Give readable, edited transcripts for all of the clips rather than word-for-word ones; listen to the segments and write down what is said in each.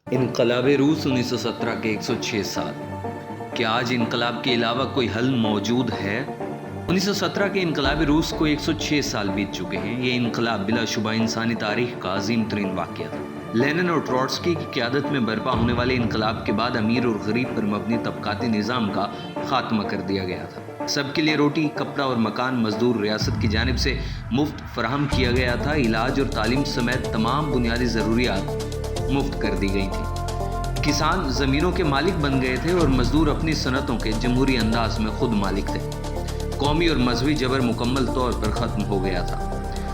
انقلاب روس 1917 کے 106 سال. کیا آج انقلاب کے علاوہ کوئی حل موجود ہے؟ 1917 کے انقلاب روس کو 106 سال بیت چکے ہیں. یہ انقلاب بلا شبہ انسانی تاریخ کا عظیم ترین واقعہ تھا. لینن اور ٹروٹسکی کی قیادت میں برپا ہونے والے انقلاب کے بعد امیر اور غریب پر مبنی طبقاتی نظام کا خاتمہ کر دیا گیا تھا. سب کے لیے روٹی، کپڑا اور مکان مزدور ریاست کی جانب سے مفت فراہم کیا گیا تھا. علاج اور تعلیم سمیت تمام بنیادی ضروریات مفت کر دی گئی تھی. کسان زمینوں کے مالک بن گئے تھے اور مزدور اپنی صنعتوں کے جمہوری انداز میں خود مالک تھے. قومی اور مذہبی جبر مکمل طور پر ختم ہو گیا تھا.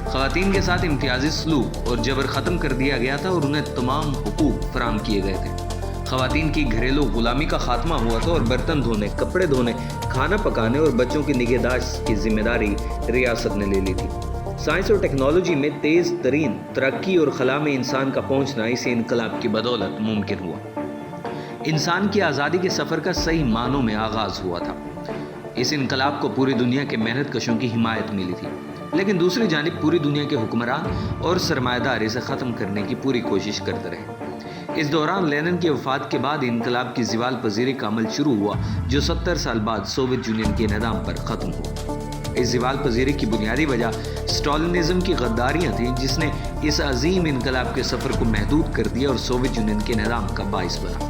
خواتین کے ساتھ امتیازی سلوک اور جبر ختم کر دیا گیا تھا اور انہیں تمام حقوق فراہم کیے گئے تھے. خواتین کی گھریلو غلامی کا خاتمہ ہوا تھا اور برتن دھونے، کپڑے دھونے، کھانا پکانے اور بچوں کی نگہداشت کی ذمہ داری ریاست نے لے لی تھی. سائنس اور ٹیکنالوجی میں تیز ترین ترقی اور خلا میں انسان کا پہنچنا اس انقلاب کی بدولت ممکن ہوا. انسان کی آزادی کے سفر کا صحیح معنوں میں آغاز ہوا تھا. اس انقلاب کو پوری دنیا کے محنت کشوں کی حمایت ملی تھی، لیکن دوسری جانب پوری دنیا کے حکمران اور سرمایہ دار اسے ختم کرنے کی پوری کوشش کرتے رہے. اس دوران لینن کی وفات کے بعد انقلاب کی زوال پذیری کا عمل شروع ہوا، جو 70 سال بعد سوویت یونین کے انہدام پر ختم ہوا. اس زوال پذیری کی بنیادی وجہ اسٹالینزم کی غداریاں تھیں، جس نے اس عظیم انقلاب کے سفر کو محدود کر دیا اور سوویت یونین کے انہدام کا باعث بنا.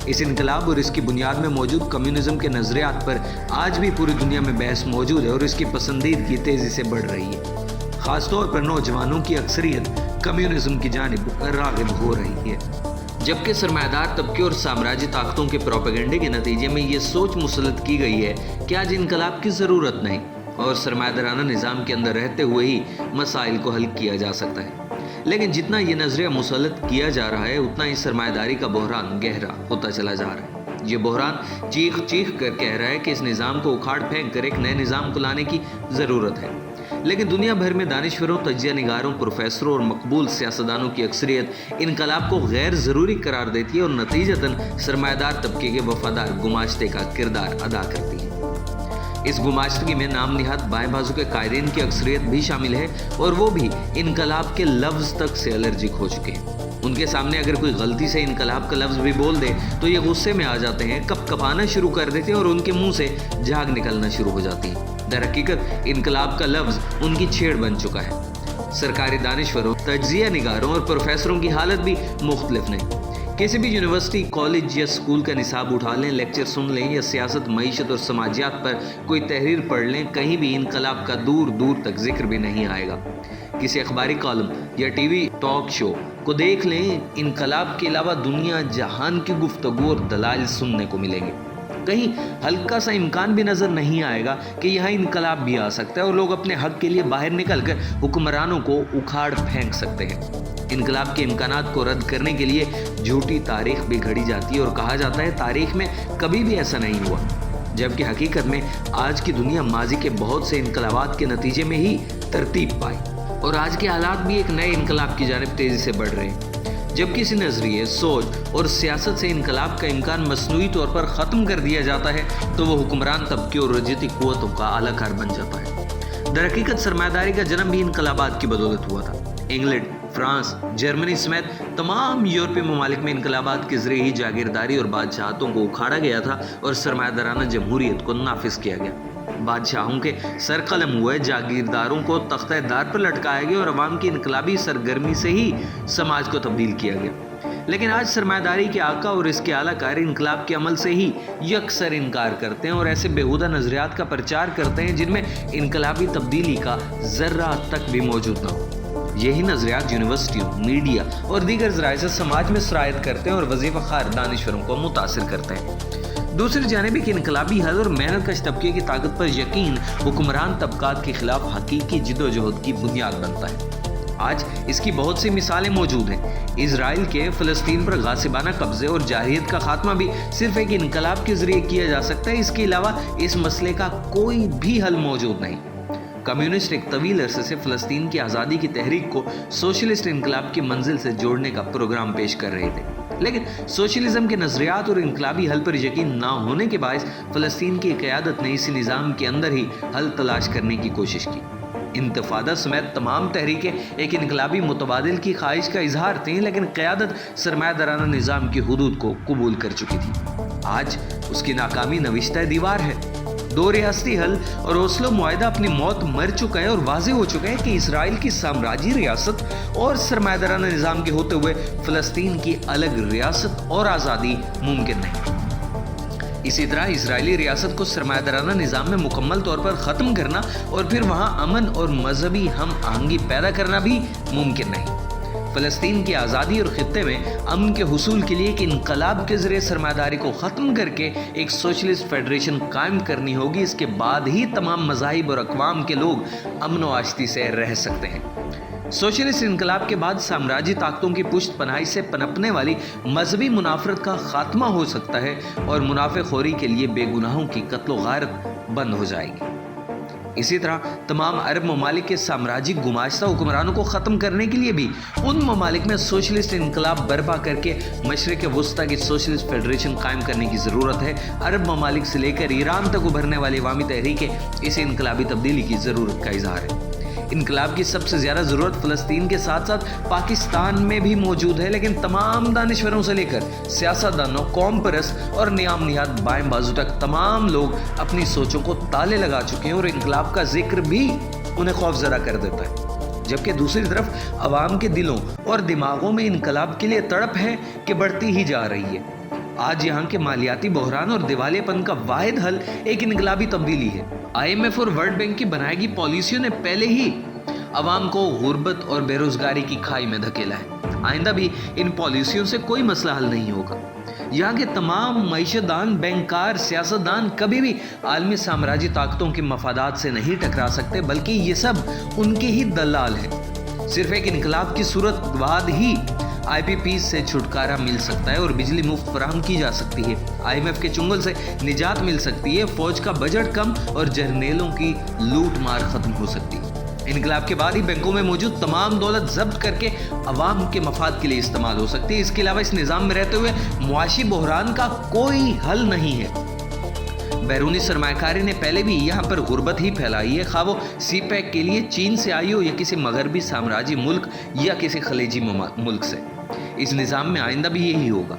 اس انقلاب اور اس کی بنیاد میں موجود کمیونزم کے نظریات پر آج بھی پوری دنیا میں بحث موجود ہے اور اس کی پسندیدگی تیزی سے بڑھ رہی ہے. خاص طور پر نوجوانوں کی اکثریت کمیونزم کی جانب راغب ہو رہی ہے، جبکہ سرمایہ دار طبقے اور سامراجی طاقتوں کے پروپیگنڈے کے نتیجے میں یہ سوچ مسلط کی گئی ہے کہ آج انقلاب کی ضرورت نہیں اور سرمایہ دارانہ نظام کے اندر رہتے ہوئے ہی مسائل کو حل کیا جا سکتا ہے. لیکن جتنا یہ نظریہ مسلط کیا جا رہا ہے، اتنا ہی سرمایہ داری کا بحران گہرا ہوتا چلا جا رہا ہے. یہ بحران چیخ چیخ کر کہہ رہا ہے کہ اس نظام کو اکھاڑ پھینک کر ایک نئے نظام کو لانے کی ضرورت ہے. لیکن دنیا بھر میں دانشوروں، تجزیہ نگاروں، پروفیسروں اور مقبول سیاستدانوں کی اکثریت انقلاب کو غیر ضروری قرار دیتی ہے اور نتیجتاً سرمایہ دار طبقے کے وفادار گماشتے کا کردار ادا کرتی ہے. اس گماشتگی میں نام نہاد بائیں بازو کے قائدین کی اکثریت بھی شامل ہے اور وہ بھی انقلاب کے لفظ تک سے الرجک ہو چکے ہیں. ان کے سامنے اگر کوئی غلطی سے انقلاب کا لفظ بھی بول دے تو یہ غصے میں آ جاتے ہیں، کپ کپانا شروع کر دیتے ہیں اور ان کے منہ سے جھاگ نکلنا شروع ہو جاتی ہے. در حقیقت انقلاب کا لفظ ان کی چھیڑ بن چکا ہے. سرکاری دانشوروں، تجزیہ نگاروں اور پروفیسروں کی حالت بھی مختلف نہیں. کسی بھی یونیورسٹی، کالج یا اسکول کا نصاب اٹھا لیں، لیکچر سن لیں یا سیاست، معیشت اور سماجیات پر کوئی تحریر پڑھ لیں، کہیں بھی انقلاب کا دور دور تک ذکر بھی نہیں آئے گا. کسی اخباری کالم یا ٹی وی ٹاک شو کو دیکھ لیں، انقلاب کے علاوہ دنیا جہان کی گفتگو اور دلائل سننے کو ملیں گے. کہیں ہلکا سا امکان بھی نظر نہیں آئے گا کہ یہاں انقلاب بھی آ سکتا ہے اور لوگ اپنے حق کے لیے باہر نکل کر حکمرانوں کو اکھاڑ پھینک سکتے ہیں. انقلاب کے امکانات کو رد کرنے کے لیے جھوٹی تاریخ بھی گھڑی جاتی ہے اور کہا جاتا ہے تاریخ میں کبھی بھی ایسا نہیں ہوا، جبکہ حقیقت میں آج کی دنیا ماضی کے بہت سے انقلابات کے نتیجے میں ہی ترتیب پائی اور آج کے حالات بھی ایک نئے انقلاب کی جانب تیزی سے بڑھ رہے ہیں. جب کسی نظریے، سوچ اور سیاست سے انقلاب کا امکان مصنوعی طور پر ختم کر دیا جاتا ہے تو وہ حکمران طبقے اور رجعتی قوتوں کا اعلی کار بن جاتا ہے. در حقیقت سرمایہ داری کا جنم بھی انقلابات کی بدولت ہوا تھا. انگلینڈ، فرانس، جرمنی سمیت تمام یورپی ممالک میں انقلابات کے ذریعے ہی جاگیرداری اور بادشاہتوں کو اکھاڑا گیا تھا اور سرمایہ دارانہ جمہوریت کو نافذ کیا گیا. بادشاہوں کے سر قلم ہوئے، جاگیرداروں کو تختہ دار پر لٹکایا گیا اور عوام کی انقلابی سرگرمی سے ہی سماج کو تبدیل کیا گیا. لیکن آج سرمایہ داری کے آقا اور اس کے اعلیٰ کار انقلاب کے عمل سے ہی یکسر انکار کرتے ہیں اور ایسے بیہودہ نظریات کا پرچار کرتے ہیں جن میں انقلابی تبدیلی کا ذرہ تک بھی موجود نہ ہو. یہی نظریات یونیورسٹیوں، میڈیا اور دیگر ذرائع سے سماج میں سرایت کرتے ہیں اور وظیفہ خوار دانشوروں کو متاثر کرتے ہیں. دوسری جانب ایک انقلابی حل اور محنت کش طبقے کی طاقت پر یقین حکمران طبقات کے خلاف حقیقی جدوجہد کی بنیاد بنتا ہے. آج اس کی بہت سی مثالیں موجود ہیں. اسرائیل کے فلسطین پر غاصبانہ قبضے اور جارحیت کا خاتمہ بھی صرف ایک انقلاب کے ذریعے کیا جا سکتا ہے. اس کے علاوہ اس مسئلے کا کوئی بھی حل موجود نہیں. کمیونسٹ ایک طویل عرصے سے فلسطین کی آزادی کی تحریک کو سوشلسٹ انقلاب کی منزل سے جوڑنے کا پروگرام پیش کر رہے تھے، لیکن سوشلزم کے نظریات اور انقلابی حل پر یقین نہ ہونے کے باعث فلسطین کی قیادت نے اسی نظام کے اندر ہی حل تلاش کرنے کی کوشش کی. انتفاضہ سمیت تمام تحریکیں ایک انقلابی متبادل کی خواہش کا اظہار تھیں، لیکن قیادت سرمایہ دارانہ نظام کی حدود کو قبول کر چکی تھی۔ آج اس کی ناکامی نوشتہ دیوار ہے۔ دو ریاستی حل اور اوسلو معاہدہ اپنی موت مر چکا ہے اور واضح ہو چکا ہے کہ اسرائیل کی سامراجی ریاست اور سرمایہ دارانہ نظام کے ہوتے ہوئے فلسطین کی الگ ریاست اور آزادی ممکن نہیں۔ اسی طرح اسرائیلی ریاست کو سرمایہ دارانہ نظام میں مکمل طور پر ختم کرنا اور پھر وہاں امن اور مذہبی ہم آہنگی پیدا کرنا بھی ممکن نہیں۔ فلسطین کی آزادی اور خطے میں امن کے حصول کے لیے ایک انقلاب کے ذریعے سرمایہ داری کو ختم کر کے ایک سوشلسٹ فیڈریشن قائم کرنی ہوگی۔ اس کے بعد ہی تمام مذاہب اور اقوام کے لوگ امن و آشتی سے رہ سکتے ہیں۔ سوشلسٹ انقلاب کے بعد سامراجی طاقتوں کی پشت پناہی سے پنپنے والی مذہبی منافرت کا خاتمہ ہو سکتا ہے اور منافع خوری کے لیے بے گناہوں کی قتل و غارت بند ہو جائے گی۔ اسی طرح تمام عرب ممالک کے سامراجی گماشتہ حکمرانوں کو ختم کرنے کے لیے بھی ان ممالک میں سوشلسٹ انقلاب برپا کر کے مشرق وسطیٰ کی سوشلسٹ فیڈریشن قائم کرنے کی ضرورت ہے۔ عرب ممالک سے لے کر ایران تک ابھرنے والی عوامی تحریکیں اس انقلابی تبدیلی کی ضرورت کا اظہار ہے۔ انقلاب کی سب سے زیادہ ضرورت فلسطین کے ساتھ ساتھ پاکستان میں بھی موجود ہے، لیکن تمام دانشوروں سے لے کر سیاستدانوں، قوم پرست اور نیام نہاد بائیں بازو تک تمام لوگ اپنی سوچوں کو تالے لگا چکے ہیں اور انقلاب کا ذکر بھی انہیں خوف زدہ کر دیتا ہے، جبکہ دوسری طرف عوام کے دلوں اور دماغوں میں انقلاب کے لیے تڑپ ہے کہ بڑھتی ہی جا رہی ہے۔ آج یہاں کے مالیاتی بحران اور دیوالیہ پن کا واحد حل ایک انقلابی تبدیلی ہے۔ IMF اور ورلڈ بینک کی بنائی گئی پالیسیوں نے پہلے ہی عوام کو غربت اور بے روزگاری کی کھائی میں دھکیلا ہے۔ آئندہ بھی ان پالیسیوں سے کوئی مسئلہ حل نہیں ہوگا۔ یہاں کے تمام معیشت دان، بینکار، سیاست دان کبھی بھی عالمی سامراجی طاقتوں کے مفادات سے نہیں ٹکرا سکتے، بلکہ یہ سب ان کے ہی دلال ہیں۔ صرف ایک انقلاب کی صورت بعد ہی IPP سے چھٹکارا مل سکتا ہے اور بجلی مفت فراہم کی جا سکتی ہے، IMF کے چنگل سے نجات مل سکتی ہے، فوج کا بجٹ کم اور جرنیلوں کی لوٹ مار ختم ہو سکتی ہے۔ انقلاب کے بعد ہی بینکوں میں موجود تمام دولت ضبط کر کے عوام کے مفاد کے لیے استعمال ہو سکتی ہے۔ اس کے علاوہ اس نظام میں رہتے ہوئے معاشی بحران کا کوئی حل نہیں ہے۔ بیرونی سرمایہ کاری نے پہلے بھی یہاں پر غربت ہی پھیلائی ہے، خواہ وہ CPEC کے لیے چین سے آئی ہو یا کسی مغربی سامراجی ملک یا کسی خلیجی ملک سے۔ اس نظام میں آئندہ بھی یہی ہوگا۔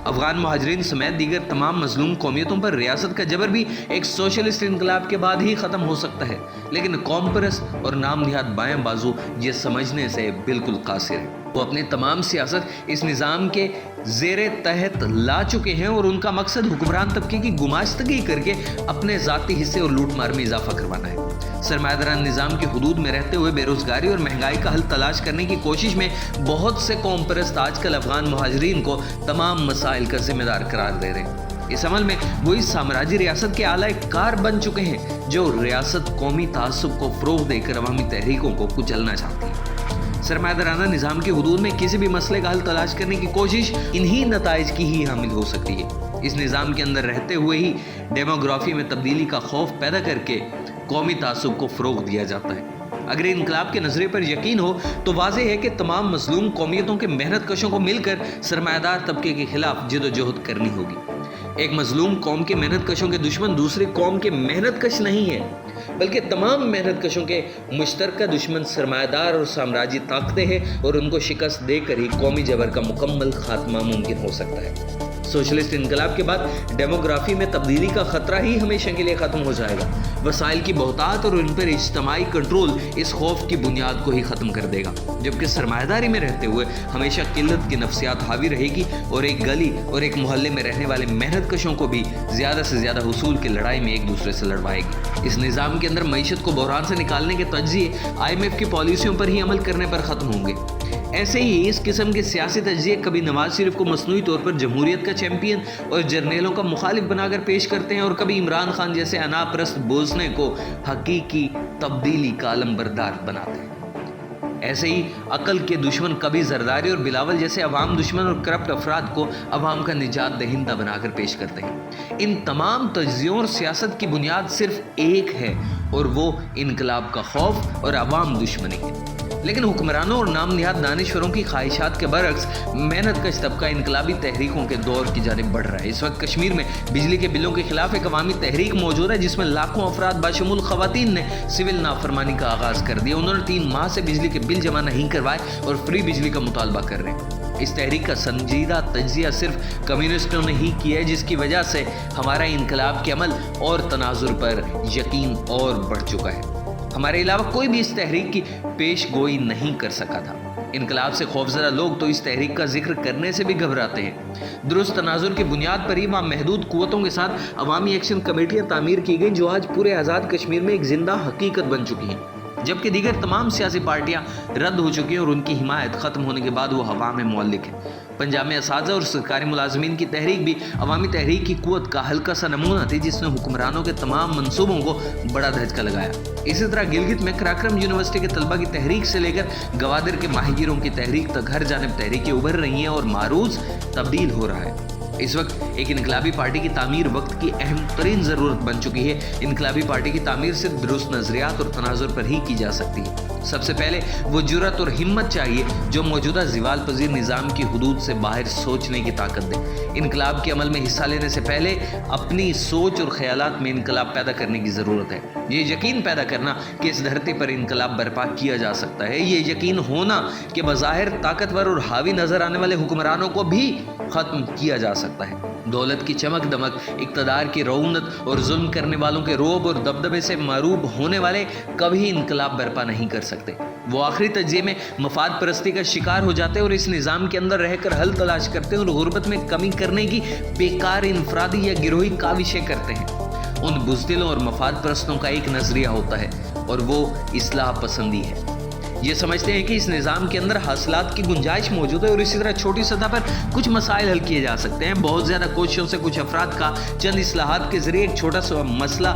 افغان مہاجرین سمیت دیگر تمام مظلوم قومیتوں پر ریاست کا جبر بھی ایک سوشلسٹ انقلاب کے بعد ہی ختم ہو سکتا ہے، لیکن قوم پرست اور نام نہاد بائیں بازو یہ سمجھنے سے بالکل قاصر ہے۔ وہ اپنی تمام سیاست اس نظام کے زیر تحت لا چکے ہیں اور ان کا مقصد حکمران طبقے کی گماشتگی کر کے اپنے ذاتی حصے اور لوٹ مار میں اضافہ کروانا ہے۔ سرمایہ دارانہ نظام کی حدود میں رہتے ہوئے بے روزگاری اور مہنگائی کا حل تلاش کرنے کی کوشش میں بہت سے قوم پرست آج کل افغان مہاجرین کو تمام مسائل کا ذمہ دار قرار دے رہے ہیں۔ اس عمل میں وہ اس سامراجی ریاست کے اعلی کار بن چکے ہیں جو ریاست قومی تعصب کو فروغ دے کر عوامی تحریکوں کو کچلنا چاہتی ہے۔ سرمایہ دارانہ نظام کی حدود میں کسی بھی مسئلے کا حل تلاش کرنے کی کوشش انہی نتائج کی ہی حامل ہو سکتی ہے۔ اس نظام کے اندر رہتے ہوئے ہی ڈیموگرافی میں تبدیلی کا خوف پیدا کر کے قومی تعصب کو فروغ دیا جاتا ہے۔ اگر انقلاب کے نظریے پر یقین ہو تو واضح ہے کہ تمام مظلوم قومیتوں کے محنت کشوں کو مل کر سرمایہ دار طبقے کے خلاف جد و جہد کرنی ہوگی۔ ایک مظلوم قوم کے محنت کشوں کے دشمن دوسری قوم کے محنت کش نہیں ہے، بلکہ تمام محنت کشوں کے مشترکہ دشمن سرمایہ دار اور سامراجی طاقتیں ہیں، اور ان کو شکست دے کر ہی قومی جبر کا مکمل خاتمہ ممکن ہو سکتا ہے۔ سوشلسٹ انقلاب کے بعد ڈیموگرافی میں تبدیلی کا خطرہ ہی ہمیشہ کے لیے ختم ہو جائے گا۔ وسائل کی بہتات اور ان پر اجتماعی کنٹرول اس خوف کی بنیاد کو ہی ختم کر دے گا، جبکہ سرمایہ داری میں رہتے ہوئے ہمیشہ قلت کی نفسیات حاوی رہے گی اور ایک گلی اور ایک محلے میں رہنے والے محنت کشوں کو بھی زیادہ سے زیادہ حصول کی لڑائی میں ایک دوسرے سے لڑوائے گی۔ اس نظام کے اندر معیشت کو بحران سے نکالنے کے تجزیے IMF کی پالیسیوں پر ہی عمل کرنے پر ختم ہوں گے۔ ایسے ہی اس قسم کے سیاسی تجزیے کبھی نواز شریف کو مصنوعی طور پر جمہوریت کا چیمپئن اور جرنیلوں کا مخالف بنا کر پیش کرتے ہیں، اور کبھی عمران خان جیسے انا پرست بوزنے کو حقیقی تبدیلی کا علمبردار بناتے ہیں۔ ایسے ہی عقل کے دشمن کبھی زرداری اور بلاول جیسے عوام دشمن اور کرپٹ افراد کو عوام کا نجات دہندہ بنا کر پیش کرتے ہیں۔ ان تمام تجزیوں اور سیاست کی بنیاد صرف ایک ہے، اور وہ انقلاب کا خوف اور عوام دشمنی ہے۔ لیکن حکمرانوں اور نام نہاد دانشوروں کی خواہشات کے برعکس محنت کش طبقہ انقلابی تحریکوں کے دور کی جانب بڑھ رہا ہے۔ اس وقت کشمیر میں بجلی کے بلوں کے خلاف ایک عوامی تحریک موجود ہے، جس میں لاکھوں افراد بشمول خواتین نے سول نافرمانی کا آغاز کر دیا۔ انہوں نے 3 ماہ سے بجلی کے بل جمع نہیں کروائے اور فری بجلی کا مطالبہ کر رہے ہیں۔ اس تحریک کا سنجیدہ تجزیہ صرف کمیونسٹوں نے ہی کیا ہے، جس کی وجہ سے ہمارا انقلاب کے عمل اور تناظر پر یقین اور بڑھ چکا ہے۔ ہمارے علاوہ کوئی بھی اس تحریک کی پیش گوئی نہیں کر سکا تھا۔ انقلاب سے خوفزدہ لوگ تو اس تحریک کا ذکر کرنے سے بھی گھبراتے ہیں۔ درست تناظر کی بنیاد پر ہی وہاں محدود قوتوں کے ساتھ عوامی ایکشن کمیٹیاں تعمیر کی گئیں، جو آج پورے آزاد کشمیر میں ایک زندہ حقیقت بن چکی ہیں، جبکہ دیگر تمام سیاسی پارٹیاں رد ہو چکی ہیں اور ان کی حمایت ختم ہونے کے بعد وہ ہوا میں معلق ہے۔ پنجاب میں اساتذہ اور سرکاری ملازمین کی تحریک بھی عوامی تحریک کی قوت کا ہلکا سا نمونہ تھی، جس نے حکمرانوں کے تمام منصوبوں کو بڑا دھچکا لگایا۔ اسی طرح گلگت میں کراکرم یونیورسٹی کے طلبہ کی تحریک سے لے کر گوادر کے ماہی گیروں کی تحریک تک ہر جانب تحریکیں ابھر رہی ہیں اور معروض تبدیل ہو رہا ہے۔ اس وقت ایک انقلابی پارٹی کی تعمیر وقت کی اہم ترین ضرورت بن چکی ہے۔ انقلابی پارٹی کی تعمیر صرف درست نظریات اور تناظر پر ہی کی جا سکتی ہے۔ سب سے پہلے وہ جرأت اور ہمت چاہیے جو موجودہ زوال پذیر نظام کی حدود سے باہر سوچنے کی طاقت دے۔ انقلاب کے عمل میں حصہ لینے سے پہلے اپنی سوچ اور خیالات میں انقلاب پیدا کرنے کی ضرورت ہے۔ یہ یقین پیدا کرنا کہ اس دھرتی پر انقلاب برپا کیا جا سکتا ہے، یہ یقین ہونا کہ بظاہر طاقتور اور حاوی نظر آنے والے حکمرانوں کو بھی ختم کیا جا سکتا ہے۔ دولت کی چمک دمک، اقتدار کی رعونت اور ظلم کرنے والوں کے رعب اور دبدبے سے معروب ہونے والے کبھی انقلاب برپا نہیں کر سکتے۔ وہ آخری تجزیے میں مفاد پرستی کا شکار ہو جاتے ہیں اور اس نظام کے اندر رہ کر حل تلاش کرتے ہیں اور غربت میں کمی کرنے کی بیکار انفرادی یا گروہی کاوشیں کرتے ہیں۔ ان بزدلوں اور مفاد پرستوں کا ایک نظریہ ہوتا ہے اور وہ اصلاح پسندی ہے۔ یہ سمجھتے ہیں کہ اس نظام کے اندر حاصلات کی گنجائش موجود ہے اور اسی طرح چھوٹی سطح پر کچھ مسائل حل کیے جا سکتے ہیں۔ بہت زیادہ کوششوں سے کچھ افراد کا چند اصلاحات کے ذریعے ایک چھوٹا سا مسئلہ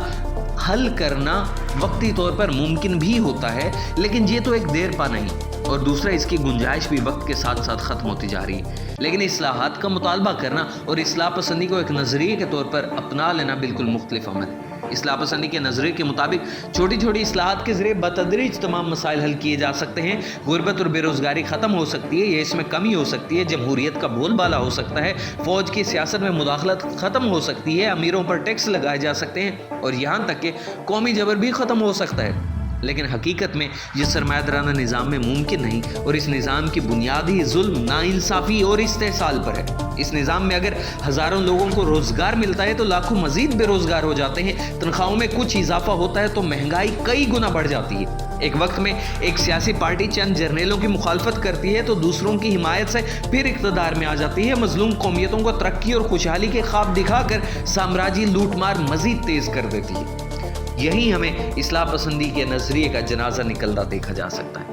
حل کرنا وقتی طور پر ممکن بھی ہوتا ہے، لیکن یہ تو ایک دیر پا نہیں، اور دوسرا اس کی گنجائش بھی وقت کے ساتھ ساتھ ختم ہوتی جا رہی ہے۔ لیکن اصلاحات کا مطالبہ کرنا اور اصلاح پسندی کو ایک نظریے کے طور پر اپنا لینا بالکل مختلف عمل ہے۔ اصلاح پسندی کے نظریے کے مطابق چھوٹی چھوٹی اصلاحات کے ذریعے بتدریج تمام مسائل حل کیے جا سکتے ہیں۔ غربت اور بے روزگاری ختم ہو سکتی ہے یا اس میں کمی ہو سکتی ہے، جمہوریت کا بول بالا ہو سکتا ہے، فوج کی سیاست میں مداخلت ختم ہو سکتی ہے، امیروں پر ٹیکس لگائے جا سکتے ہیں اور یہاں تک کہ قومی جبر بھی ختم ہو سکتا ہے۔ لیکن حقیقت میں یہ سرمایہ دارانہ نظام میں ممکن نہیں، اور اس نظام کی بنیادی ظلم، ناانصافی اور استحصال پر ہے۔ اس نظام میں اگر ہزاروں لوگوں کو روزگار ملتا ہے تو لاکھوں مزید بے روزگار ہو جاتے ہیں، تنخواہوں میں کچھ اضافہ ہوتا ہے تو مہنگائی کئی گنا بڑھ جاتی ہے۔ ایک وقت میں ایک سیاسی پارٹی چند جرنیلوں کی مخالفت کرتی ہے تو دوسروں کی حمایت سے پھر اقتدار میں آ جاتی ہے، مظلوم قومیتوں کو ترقی اور خوشحالی کے خواب دکھا کر سامراجی لوٹ مار مزید تیز کر دیتی ہے۔ یہی ہمیں اصلاح پسندی کے نظریے کا جنازہ نکلتا دیکھا جا سکتا ہے۔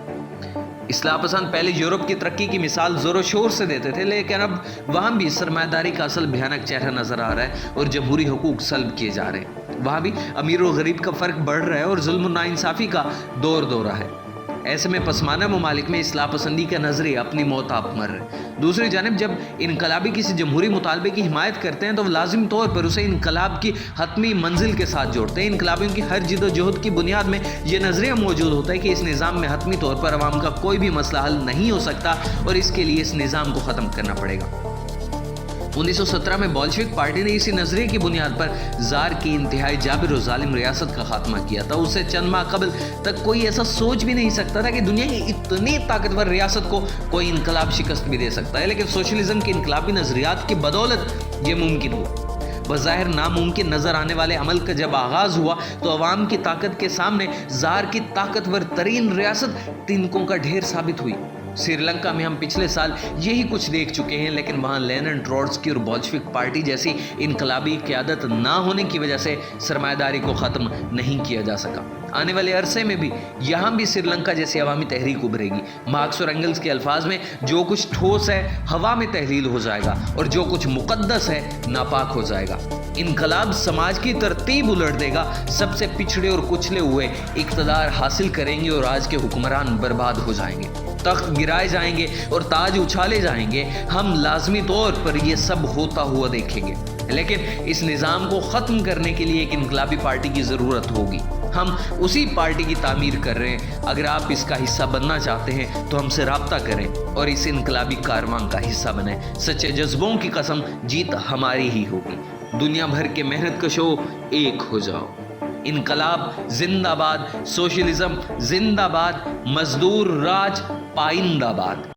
اصلاح پسند پہلے یورپ کی ترقی کی مثال زور و شور سے دیتے تھے، لیکن اب وہاں بھی سرمایہ داری کا اصل بھیانک چہرہ نظر آ رہا ہے اور جمہوری حقوق سلب کیے جا رہے ہیں۔ وہاں بھی امیر و غریب کا فرق بڑھ رہا ہے اور ظلم و ناانصافی کا دور دورہ ہے۔ ایسے میں پسماندہ ممالک میں اصلاح پسندی کا نظریہ اپنی موت آپ مر رہے ہیں۔ دوسری جانب جب انقلابی کسی جمہوری مطالبے کی حمایت کرتے ہیں تو لازم طور پر اسے انقلاب کی حتمی منزل کے ساتھ جوڑتے ہیں۔ انقلابیوں کی ہر جد و جہد کی بنیاد میں یہ نظریہ موجود ہوتا ہے کہ اس نظام میں حتمی طور پر عوام کا کوئی بھی مسئلہ حل نہیں ہو سکتا اور اس کے لیے اس نظام کو ختم کرنا پڑے گا۔ 1917 میں بولشوک پارٹی نے اسی نظریے کی بنیاد پر زار کی انتہائی جابر و ظالم ریاست کا خاتمہ کیا تھا۔ اسے چند ماہ قبل تک کوئی ایسا سوچ بھی نہیں سکتا تھا کہ دنیا کی اتنی طاقتور ریاست کو کوئی انقلاب شکست بھی دے سکتا ہے، لیکن سوشلزم کے انقلابی نظریات کی بدولت یہ ممکن ہوا۔ بظاہر ناممکن نظر آنے والے عمل کا جب آغاز ہوا تو عوام کی طاقت کے سامنے زار کی طاقتور ترین ریاست تنکوں کا ڈھیر ثابت ہوئی۔ سری لنکا میں ہم پچھلے سال یہی کچھ دیکھ چکے ہیں، لیکن وہاں لینن ٹروٹسکی اور بولشوک پارٹی جیسی انقلابی قیادت نہ ہونے کی وجہ سے سرمایہ داری کو ختم نہیں کیا جا سکا۔ آنے والے عرصے میں بھی یہاں بھی سری لنکا جیسی عوامی تحریک ابھرے گی۔ مارکس اور اینگلز کے الفاظ میں جو کچھ ٹھوس ہے ہوا میں تحلیل ہو جائے گا اور جو کچھ مقدس ہے ناپاک ہو جائے گا۔ انقلاب سماج کی ترتیب الٹ دے گا، سب سے پچھڑے اور کچلے ہوئے اقتدار حاصل کریں گے اور آج کے حکمران برباد ہو جائیں گے، تخت گرائے جائیں گے اور تاج اچھالے جائیں گے۔ ہم لازمی طور پر یہ سب ہوتا ہوا دیکھیں گے، لیکن اس نظام کو ختم کرنے کے لیے ایک انقلابی پارٹی کی ضرورت ہوگی۔ ہم اسی پارٹی کی تعمیر کر رہے ہیں. اگر آپ اس کا حصہ بننا چاہتے ہیں تو ہم سے رابطہ کریں اور اس انقلابی کارواں کا حصہ بنیں. سچے جذبوں کی قسم جیت ہماری ہی ہوگی. دنیا بھر کے محنت کشوں ایک ہو جاؤ. انقلاب زندہ باد، سوشلزم زندہ باد، مزدور راج پائندہ باد.